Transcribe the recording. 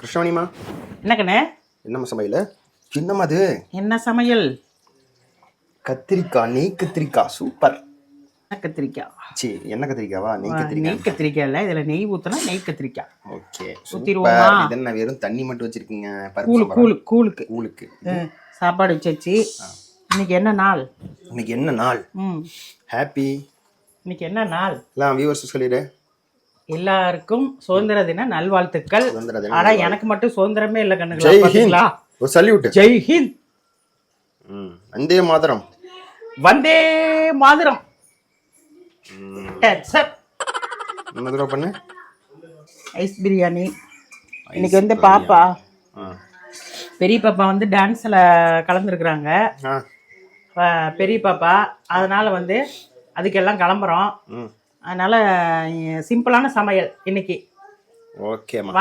கிருஷ்ணமணிமா, என்ன கண்ணே? என்னம்மா சமையல்? என்னம்மா அது? என்ன சமையல்? கத்திரிக்காய், நெய் கத்திரிக்காய். சூப்பர். கத்திரிக்காய். சி, என்ன கத்திரிக்காவா? நெய் கத்திரிக்காய். நெய் கத்திரிக்காய் இல்லை, இதில் நெய் ஊற்றினா நெய் கத்திரிக்காய். ஓகே, ஊற்றிடுவோமா? இதென்ன வெறும் தண்ணி மட்டும் வச்சிருக்கீங்க? கூழுக்கு கூழுக்கு சாப்பாடு வச்சாச்சு. இன்னைக்கு என்ன நாள்? இன்னைக்கு என்ன நாள்? ஹாப்பி. இன்னைக்கு என்ன நாள்? எல்லாம் வியூவர்ஸ் சொல்லிடு. எல்லாருக்கும் சுதந்திர தின நல்வாழ்த்துக்கள். ஆனா எனக்கு மட்டும் சுதந்திரமே இல்லை கண்ணுங்களா. ஜெய் ஹிந்த். ஒரு சல்யூட். ஜெய் ஹிந்த். வந்தே மாதரம். வந்தே மாதரம். என்ன தடவை பண்ணு? ஐஸ் பிரியாணி. இன்னைக்கு வந்து பாப்பா, பெரிய பாப்பா வந்து டான்ஸ்ல கலந்துருக்குறாங்க. பெரிய பாப்பா, அதனால வந்து அதுக்கெல்லாம் கிளம்புறோம். அதனால சிம்பிளான சமையல் இன்னைக்கு. ஓகேம்மா.